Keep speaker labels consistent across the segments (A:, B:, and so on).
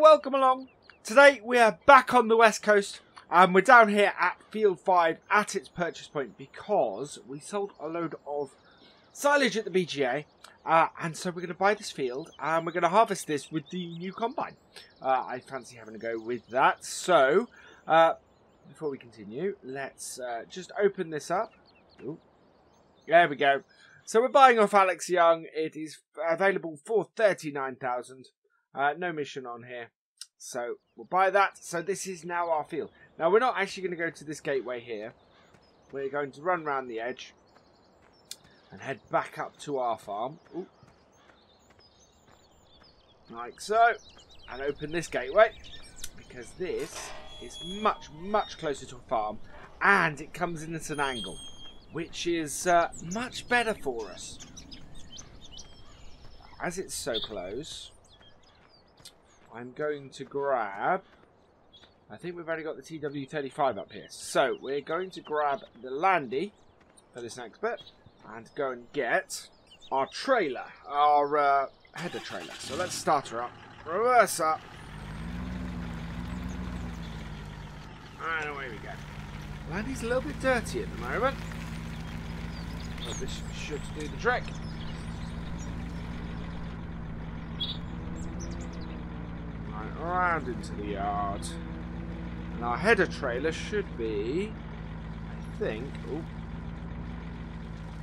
A: welcome along. Today we are back on the west coast and we're down here at Field 5 at its purchase point because we sold a load of silage at the BGA and so we're going to buy this field and we're going to harvest this with the new combine. I fancy having a go with that. So before we continue, let's just open this up. Ooh. There we go. So we're buying off Alex Young. It is available for 39,000. No mission on here. So we'll buy that. So this is now our field. Now we're not actually going to go to this gateway here. We're going to run around the edge and head back up to our farm. Ooh. Like so. And open this gateway because this is much, much closer to a farm and it comes in at an angle, which is much better for us. As it's so close, I'm going to grab... I think we've already got the TW35 up here. So we're going to grab the Landy for this next bit and go and get our trailer, our header trailer. So let's start her up, reverse up, and away we go. Landy's a little bit dirty at the moment, but this should do the trick. Right, around into the yard. And our header trailer should be, I think, ooh,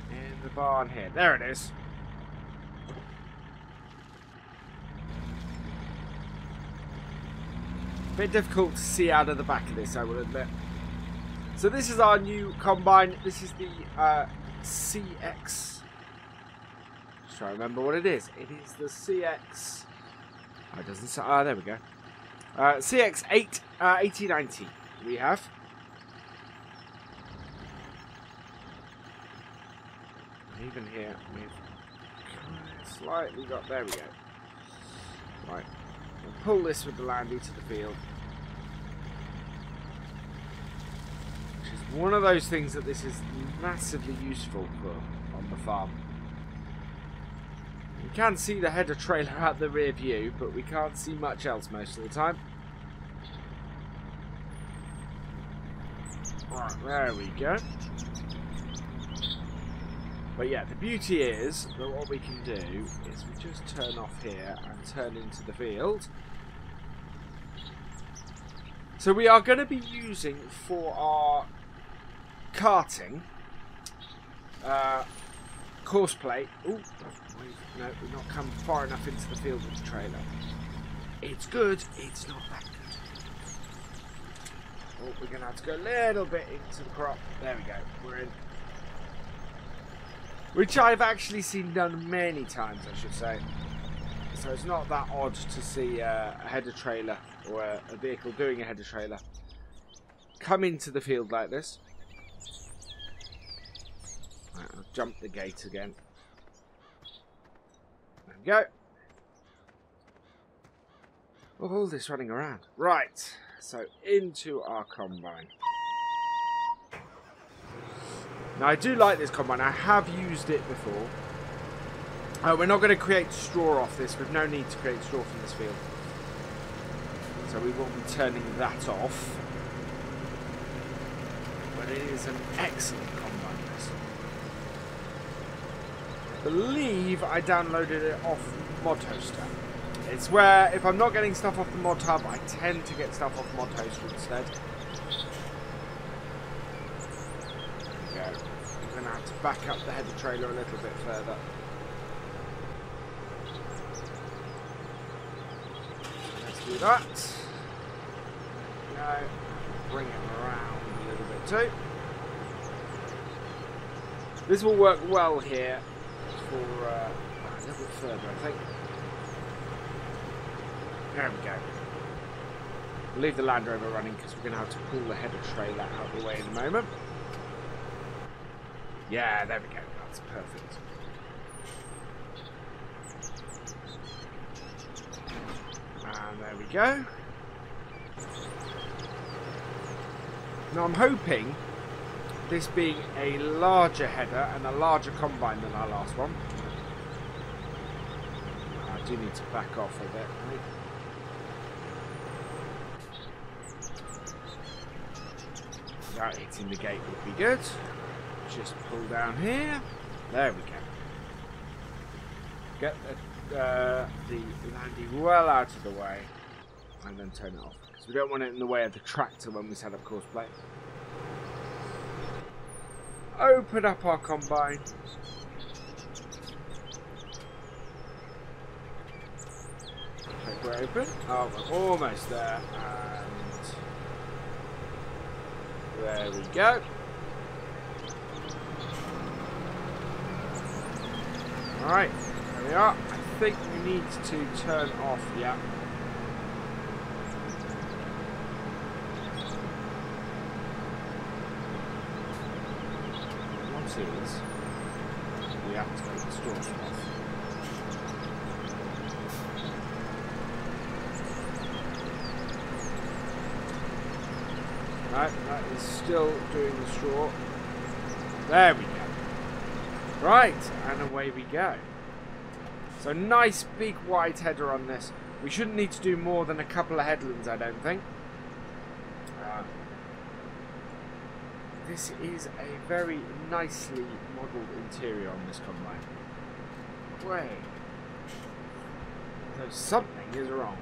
A: in the barn here. There it is. Bit difficult to see out of the back of this, I will admit. So this is our new combine. This is the CX. Just trying to remember what it is. It is the CX. Oh, it doesn't say. Ah, there we go. CX8 8090 we have. And even here we've slightly got. There we go. Right. We'll pull this with the Landy to the field. Which is one of those things that this is massively useful for on the farm. We can see the header trailer at the rear view, but we can't see much else most of the time. Right, there we go. But yeah, the beauty is that what we can do is we just turn off here and turn into the field. So we are going to be using for our carting course plate. Ooh, no, we've not come far enough into the field with the trailer. It's good, it's not that good. Oh, we're going to have to go a little bit into the crop. There we go, we're in. Which I've actually seen done many times, I should say. So it's not that odd to see a header trailer or a vehicle doing a header trailer come into the field like this. Right, I'll jump the gate again. There we go. Oh, all this running around. Right, so into our combine. Now I do like this combine. I have used it before. We're not going to create straw off this. We've no need to create straw from this field. So we won't be turning that off. But it is an excellent combine, this. I believe I downloaded it off Mod Hoster. It's where, if I'm not getting stuff off the Mod Hub, I tend to get stuff off Mod Hoster instead. There we go. I'm going to have to back up the header trailer a little bit further. Let's do that. There we go. Bring it around a little bit too. This will work well here for a little bit further, I think. There we go. We'll leave the Land Rover running because we're going to have to pull the header trailer out of the way in a moment. Yeah, there we go. That's perfect. And there we go. Now I'm hoping, this being a larger header and a larger combine than our last one. I do need to back off a bit. Right? without hitting the gate would be good. Just pull down here. There we go. Get the landing well out of the way. And then turn it off. Because we don't want it in the way of the tractor when we set up course plate. Open up our combine. Check we're open. Oh, we're almost there. And there we go. Alright, there we are. I think we need to turn off, yeah. Is we activate the store off. Right, that is still doing the straw. There we go. Right, and away we go. So nice big wide header on this. We shouldn't need to do more than a couple of headlands, I don't think. This is a very nicely modelled interior on this combine. Great. So something is wrong.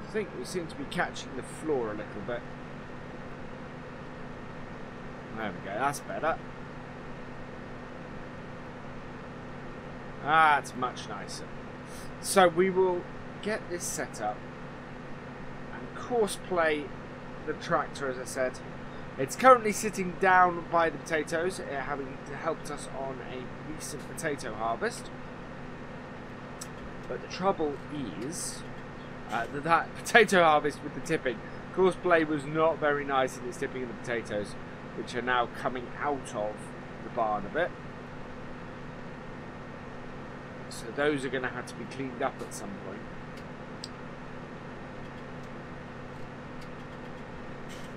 A: I think we seem to be catching the floor a little bit. There we go, that's better. That's much nicer. So we will get this set up and course play the tractor, as I said. It's currently sitting down by the potatoes, having helped us on a recent potato harvest. But the trouble is that potato harvest with the tipping, course play was not very nice in its tipping of the potatoes, which are now coming out of the barn a bit. So those are going to have to be cleaned up at some point.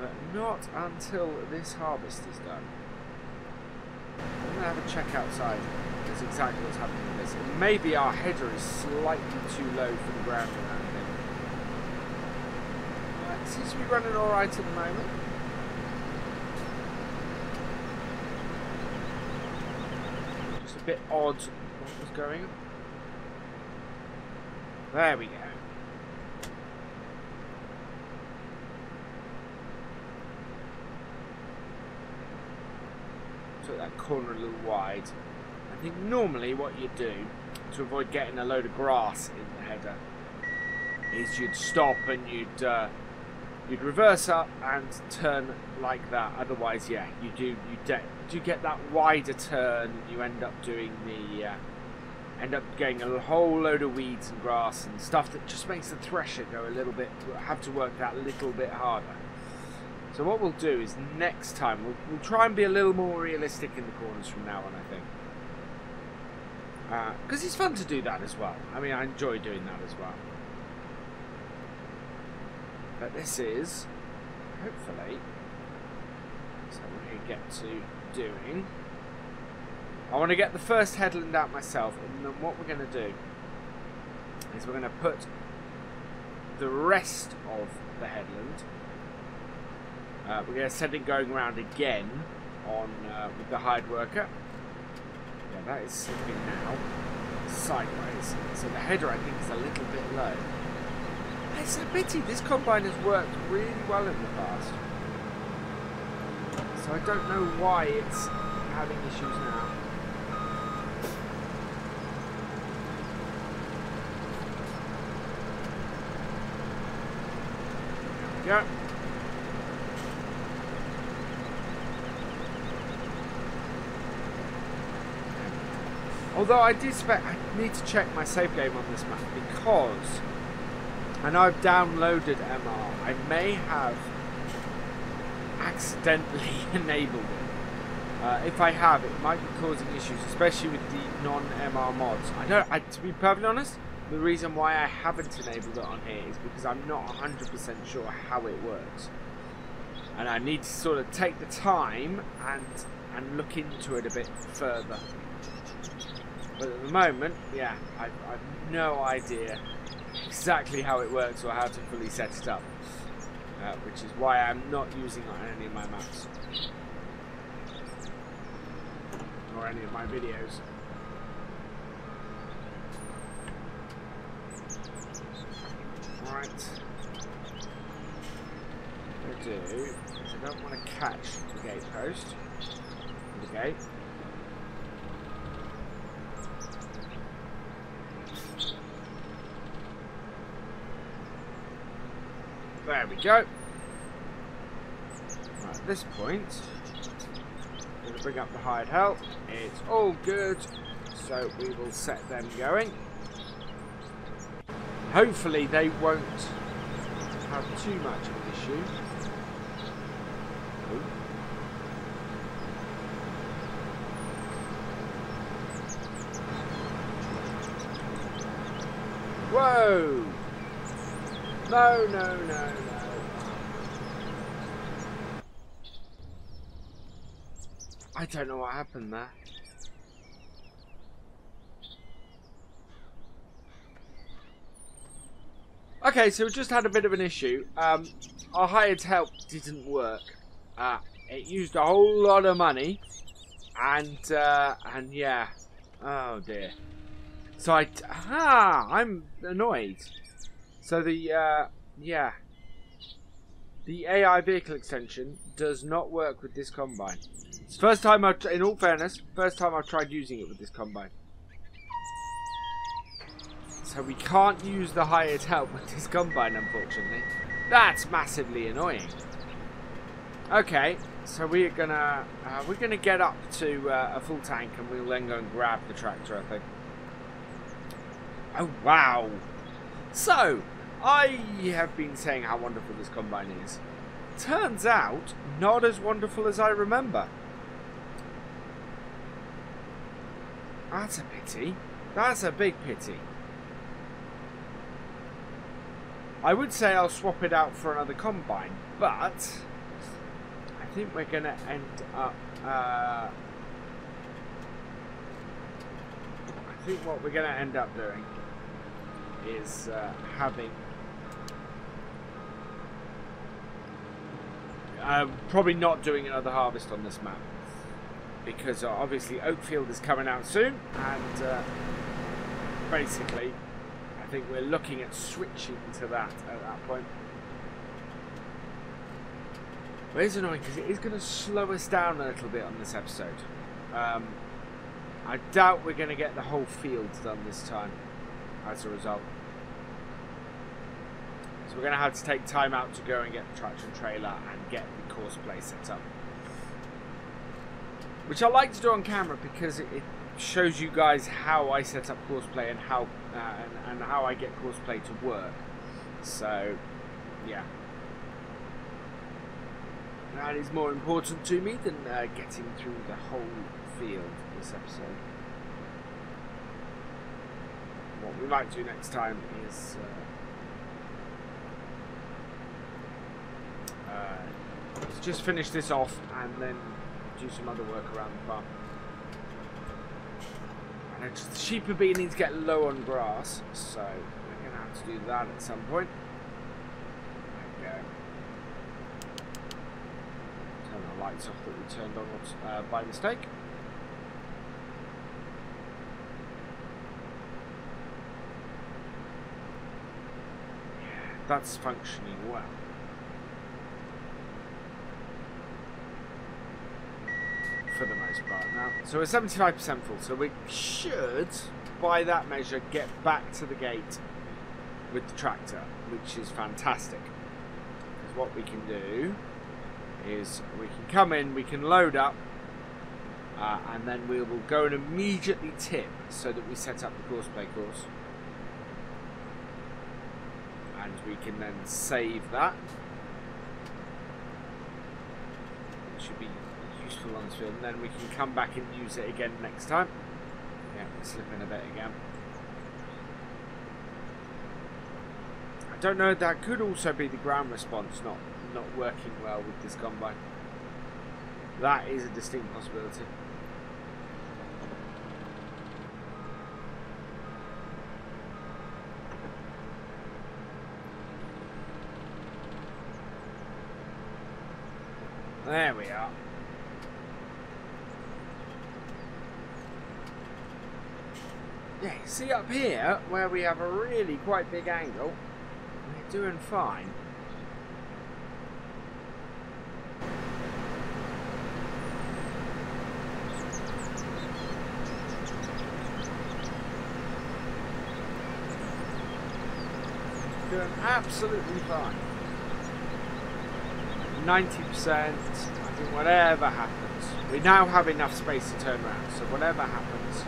A: But not until this harvest is done. I'm going to have a check outside. That's exactly what's happening with this. And maybe our header is slightly too low for the ground around it. It seems to be running alright at the moment. Just a bit odd what was going on. There we go. Took that corner a little wide. I think normally what you'd do to avoid getting a load of grass in the header is you'd stop and you'd reverse up and turn like that. Otherwise, yeah, you do get that wider turn. You end up doing the end up getting a whole load of weeds and grass and stuff that just makes the thresher go a little bit, have to work that little bit harder. So what we'll do is next time we'll try and be a little more realistic in the corners from now on, I think. Because it's fun to do that as well. I mean, I enjoy doing that as well. But this is, hopefully, so we're going to get to doing. I want to get the first headland out myself, and then what we're going to do is we're going to put the rest of the headland. We're going to set it going around again on with the hired worker. Yeah, that is slipping now sideways. So the header, I think, is a little bit low. It's a pity. This combine has worked really well in the past. So I don't know why it's having issues now. There we go. Although I do suspect I need to check my save game on this map because, and I've downloaded MR, I may have accidentally enabled it. If I have, it might be causing issues, especially with the non-MR mods. To be perfectly honest, the reason why I haven't enabled it on here is because I'm not 100% sure how it works. And I need to sort of take the time and look into it a bit further. But at the moment, yeah, I've no idea exactly how it works or how to fully set it up. which is why I'm not using it on any of my maps or any of my videos. Right. What I do is I don't want to catch the gate post. The gate. There we go. Right, at this point, I'm going to bring up the hired help. It's all good, so we will set them going. Hopefully they won't have too much of an issue. Ooh. Whoa! No, no, no, no. I don't know what happened there. Okay, so we just had a bit of an issue. Our hired help didn't work. It used a whole lot of money, and yeah, oh dear. So I'm annoyed. So the AI vehicle extension does not work with this combine. It's the first time in all fairness, first time I've tried using it with this combine. So we can't use the hired help with this combine, unfortunately. That's massively annoying. Okay, so we're gonna get up to a full tank, and we'll then go and grab the tractor, I think. Oh wow! So I have been saying how wonderful this combine is. Turns out, not as wonderful as I remember. That's a pity. That's a big pity. I would say I'll swap it out for another combine, but I think we're going to end up... I think what we're going to end up doing is having... probably not doing another harvest on this map, because obviously Oakfield is coming out soon, and basically I think we're looking at switching to that at that point. But it's annoying because it is going to slow us down a little bit on this episode. I doubt we're going to get the whole field done this time as a result. So we're going to have to take time out to go and get the traction trailer and get the course play set up. Which I like to do on camera because it shows you guys how I set up course play and how I get course play to work. So, yeah. That is more important to me than getting through the whole field this episode. What we might do next time is just finish this off and then do some other work around the farm. And the sheep are beginning to get low on grass, so we're going to have to do that at some point. There we go. Turn the lights off that we turned on by mistake. Yeah, that's functioning well. For the most part now. So we're 75% full, so we should, by that measure, get back to the gate with the tractor, which is fantastic. Because what we can do is we can come in, we can load up, and then we will go and immediately tip so that we set up the course play course. And we can then save that. It should be useful on this field, and then we can come back and use it again next time. Yeah, we slip in a bit again. I don't know, that could also be the ground response not working well with this combine. That is a distinct possibility. There we are. Yeah, you see up here, where we have a really quite big angle, we're doing fine. Doing absolutely fine. 90%, I think whatever happens. We now have enough space to turn around, so whatever happens.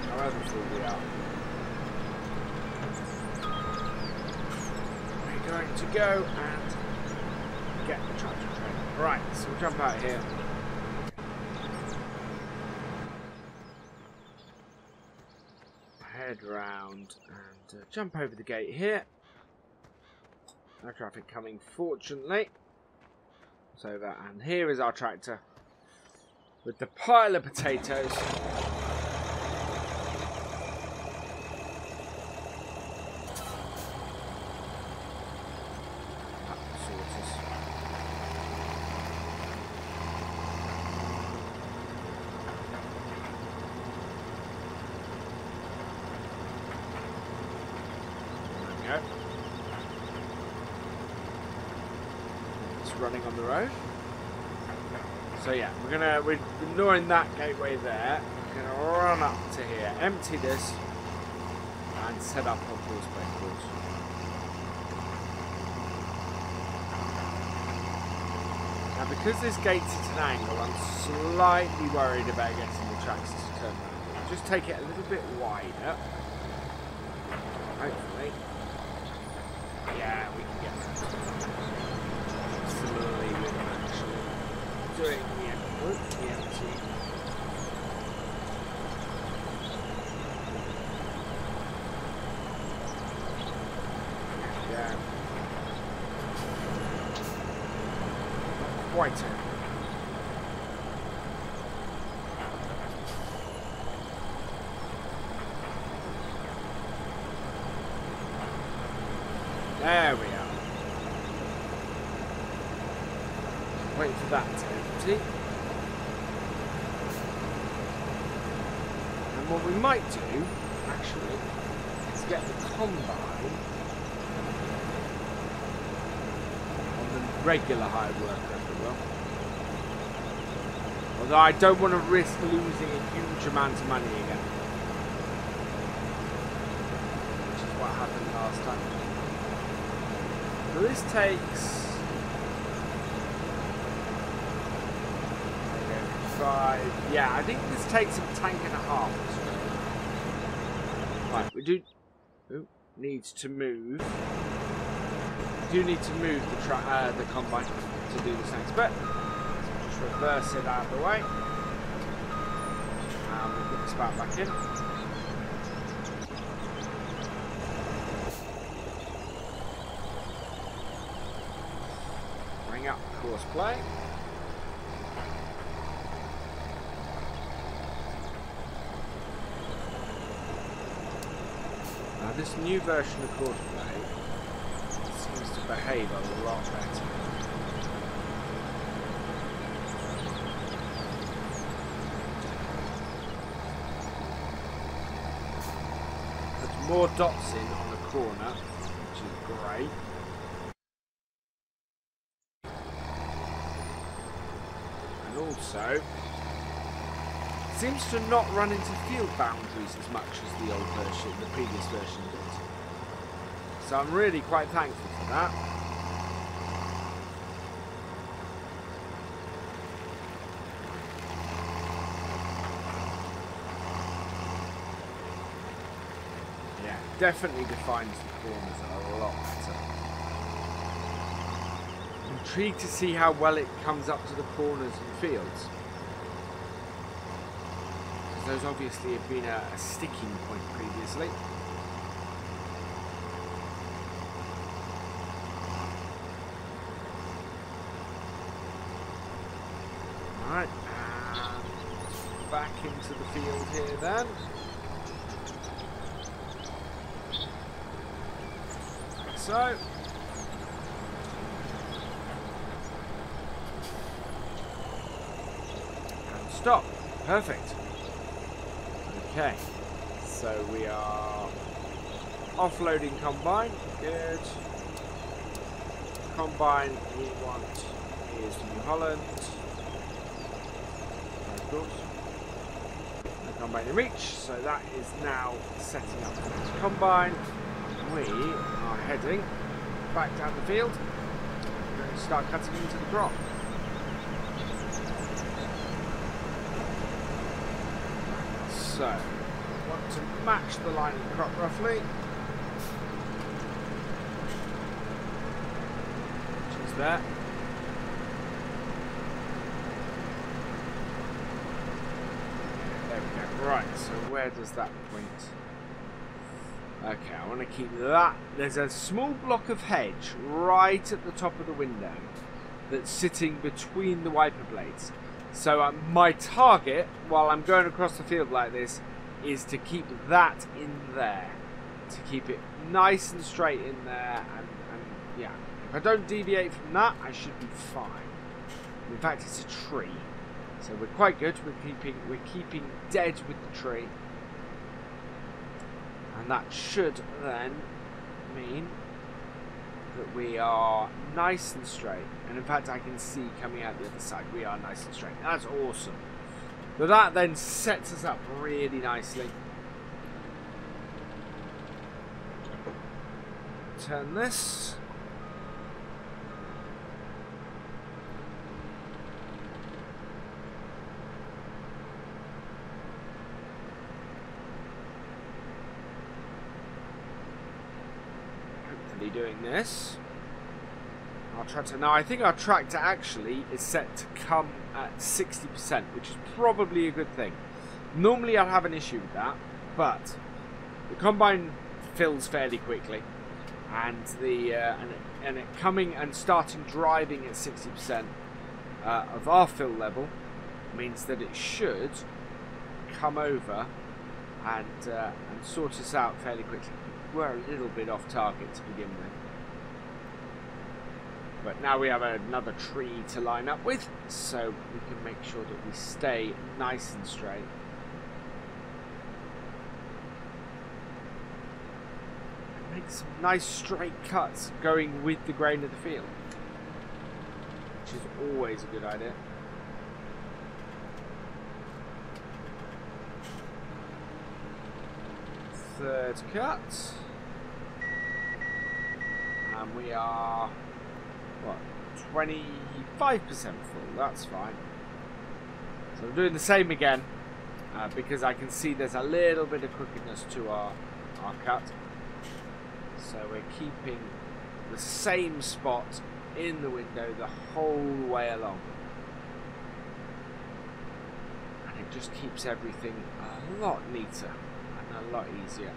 A: However full we are. We're going to go and get the tractor trailer. Right, so we'll jump out here. Head round and jump over the gate here. No traffic coming, fortunately. So that, and here is our tractor with the pile of potatoes. Running on the road. So yeah, we're ignoring that gateway there. We're gonna run up to here, empty this, and set up our course by course. Now because this gate's at an angle, I'm slightly worried about getting the tractors to turn around. Just take it a little bit wider. Hopefully. Yeah, we can get that. Doing the empty. Yeah. Quite a. There we are. Wait for that to empty. And what we might do, actually, is get the combine on the regular hire worker, if you will. Although I don't want to risk losing a huge amount of money again. Which is what happened last time. So this takes... 5. Yeah, I think this takes a tank and a half. Right, we do needs to move. We do need to move the combine to do this next bit. So just reverse it out of the way. And we'll put the spout back in. Bring up the course play. This new version of Courseplay seems to behave a lot better. There's more dots in on the corner, which is great. And also, seems to not run into field boundaries as much as the old version, the previous version did. So I'm really quite thankful for that. Yeah, definitely defines the corners a lot better. I'm intrigued to see how well it comes up to the corners and fields. Those obviously have been a sticking point previously. Alright, and back into the field here then. so. And stop. Perfect. Okay. So we are offloading combine. Good. Combine we want is New Holland. Of course. Combine in reach, so that is now setting up the next combine. We are heading back down the field. We're going to start cutting into the crop. So, want to match the line of the crop roughly. Which is there. Right, so where does that point? Okay, I want to keep that. There's a small block of hedge right at the top of the window that's sitting between the wiper blades. So my target, while I'm going across the field like this, is to keep that in there. To keep it nice and straight in there. And yeah, if I don't deviate from that, I should be fine. In fact, it's a tree. So we're quite good. We're keeping dead with the tree, and that should then mean that we are nice and straight. And in fact, I can see coming out the other side, we are nice and straight. That's awesome. So that then sets us up really nicely. Turn this. Doing this. Our tractor now, I think our tractor actually is set to come at 60%, which is probably a good thing. Normally I'd have an issue with that, but the combine fills fairly quickly, and the and it coming and starting driving at 60% of our fill level means that it should come over and sort us out fairly quickly. We're a little bit off target to begin with, but now we have another tree to line up with, so we can make sure that we stay nice and straight. And make some nice straight cuts going with the grain of the field, which is always a good idea. Third cut. And we are, what, 25% full, that's fine. So I'm doing the same again, because I can see there's a little bit of crookedness to our cut. So we're keeping the same spot in the window the whole way along. And it just keeps everything a lot neater and a lot easier.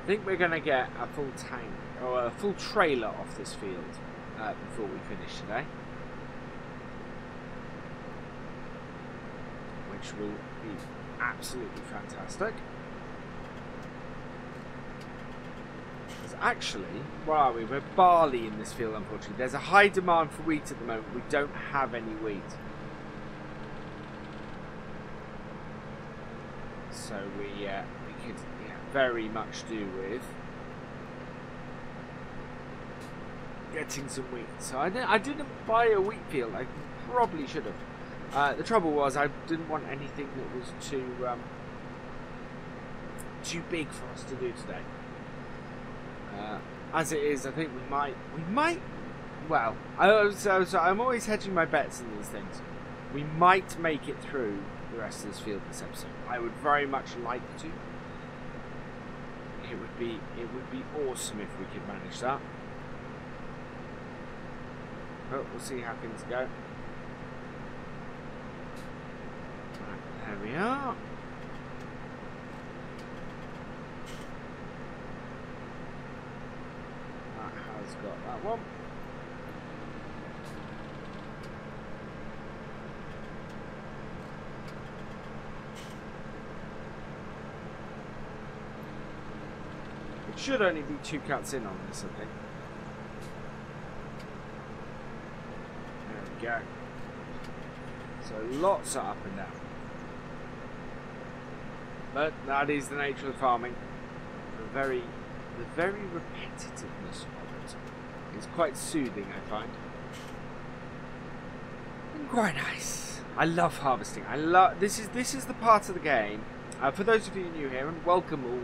A: I think we're going to get a full tank or a full trailer off this field before we finish today, which will be absolutely fantastic. Because actually, where are we? We're barley in this field, unfortunately. There's a high demand for wheat at the moment. We don't have any wheat. So we could very much do with getting some wheat. So I didn't buy a wheat field. I probably should have. The trouble was I didn't want anything that was too big for us to do today. As it is, I think we might. Well, I'm always hedging my bets in these things. We might make it through the rest of this field this episode. I would very much like to. It would be awesome if we could manage that. But we'll see how things go. Right, there we are. That has got that one. It should only be 2 cuts in on this, I think. There we go. So lots of up and down. But that is the nature of farming. The very repetitiveness of it is quite soothing, I find. And quite nice. I love harvesting. I love this is the part of the game. For those of you new here, and welcome all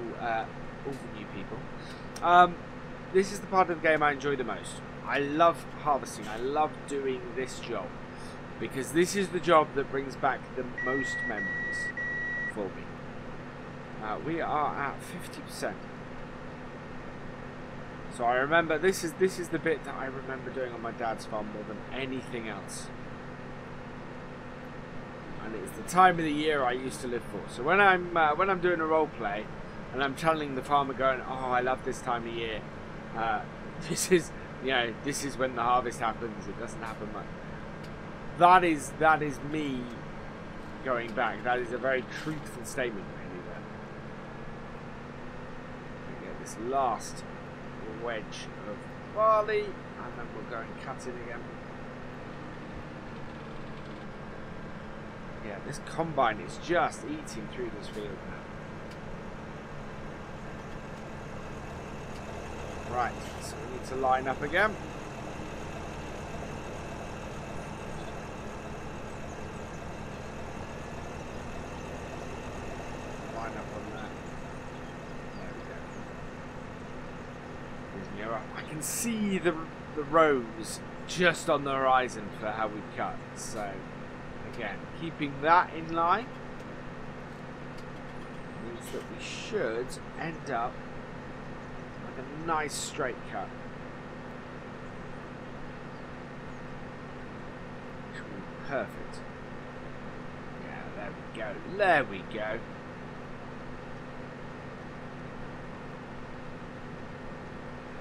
A: the new people. This is the part of the game I enjoy the most. I love harvesting. I love doing this job because this is the job that brings back the most memories for me. We are at 50%. So I remember this is the bit that I remember doing on my dad's farm more than anything else. And it's the time of the year I used to live for. So when I'm doing a role play and I'm channeling the farmer going, oh, I love this time of year. This is when the harvest happens. It doesn't happen much. That is me going back. That is a very truthful statement, really. There. We get this last wedge of barley, and then we'll go and cut it again. Yeah, this combine is just eating through this field now. Right, so we need to line up again. Line up on that. There we go. I can see the rows just on the horizon for how we cut. So again, keeping that in line means that we should end up with a nice straight cut. Which will be perfect. Yeah, there we go. There we go.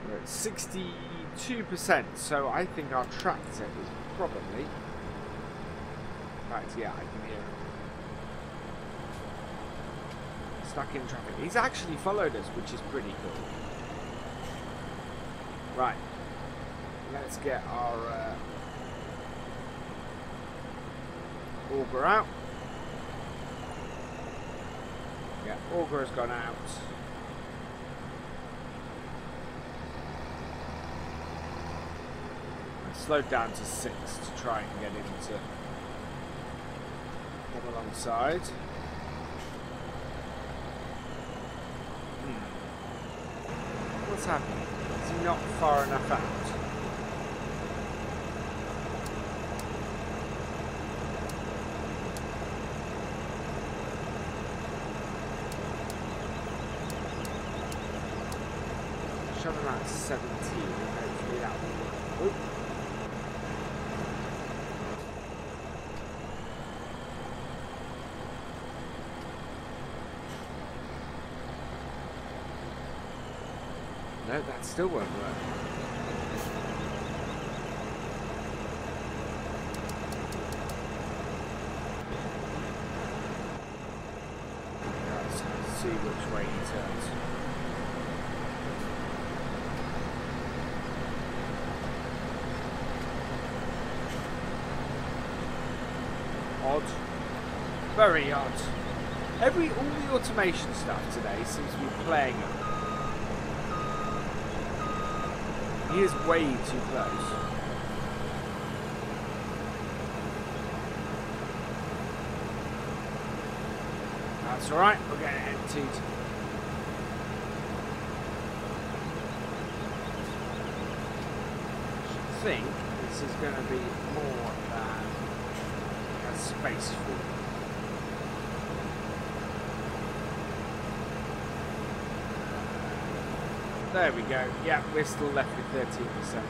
A: We're at 62%, so I think our tractor is probably... In fact, yeah, I can hear him. Stuck in traffic. He's actually followed us, which is pretty cool. Right. Let's get our auger out. Yeah, auger has gone out. Slowed down to 6 to try and get him to come alongside. What's happening? Is he not far enough out? Shove him at 17. Hopefully that will work. Oop. No, that still won't work. Let's see which way he turns. Odd. Very odd. All the automation stuff today seems to be playing up. He is way too close. That's alright, we're getting emptied. I think this is going to be more than a space for. There we go. Yeah, we're still left with 13%.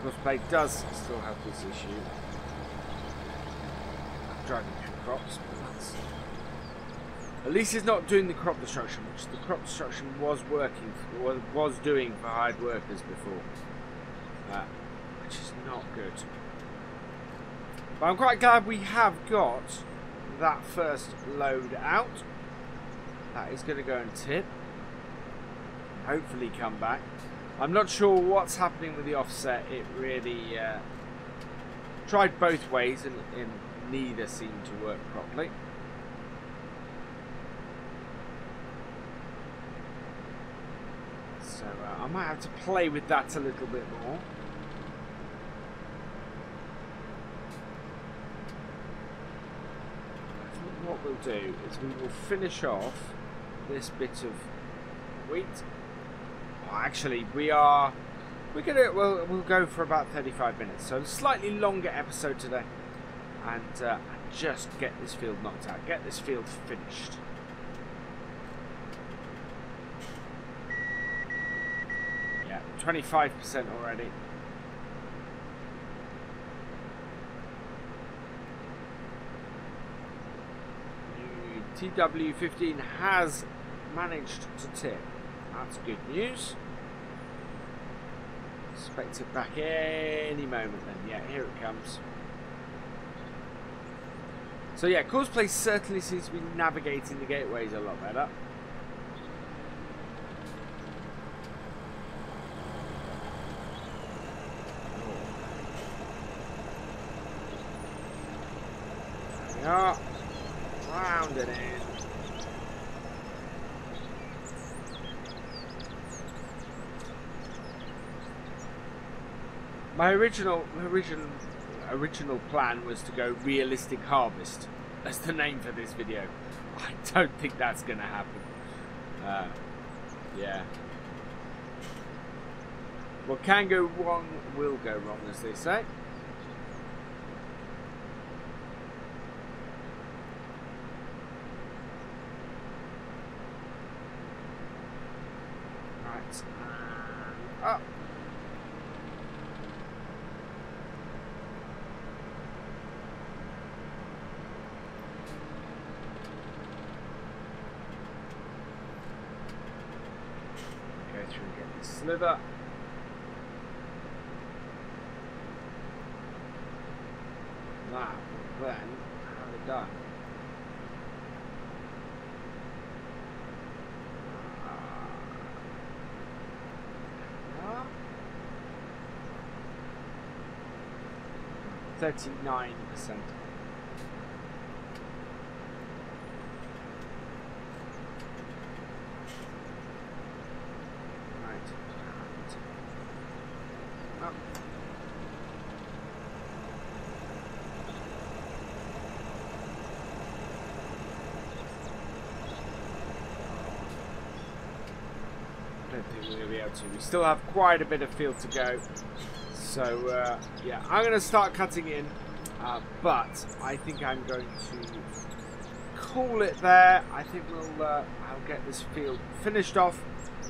A: Crossplay does still have this issue. Driving through crops, but that's... At least it's not doing the crop destruction, which the crop destruction was doing for hired workers before. which is not good. But I'm quite glad we have got that first load out. That is going to go and tip. Hopefully come back. I'm not sure what's happening with the offset. It really tried both ways and neither seemed to work properly. So I might have to play with that a little bit more. I think what we'll do is we will finish off this bit of wheat. Oh, actually, we'll go for about 35 minutes, so a slightly longer episode today, and just get this field knocked out, get this field finished. Yeah, 25% already. TW15 has managed to tip. That's good news. Expect it back any moment then. Yeah, here it comes. So yeah, Courseplay certainly seems to be navigating the gateways a lot better. There we are. Round it in. My original plan was to go realistic harvest as the name for this video. I don't think that's going to happen. Yeah. What can go wrong will go wrong, as they say. Right. Up. Slither. That will then have it done. Yeah. 39%. I don't think we're going to be able to. We still have quite a bit of field to go. So, yeah, I'm going to start cutting in. But I think I'm going to call it there. I think I'll get this field finished off.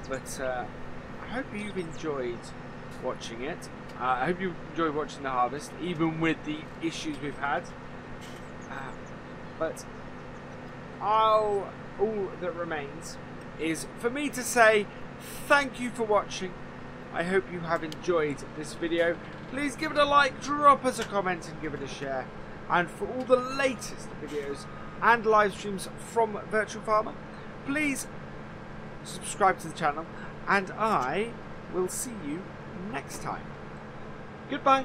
A: But I hope you've enjoyed watching it. I hope you enjoyed watching the harvest, even with the issues we've had. But all that remains is for me to say thank you for watching. I hope you have enjoyed this video. Please give it a like, drop us a comment and give it a share. And for all the latest videos and live streams from Virtual Farmer, please subscribe to the channel, and I will see you next time. Goodbye.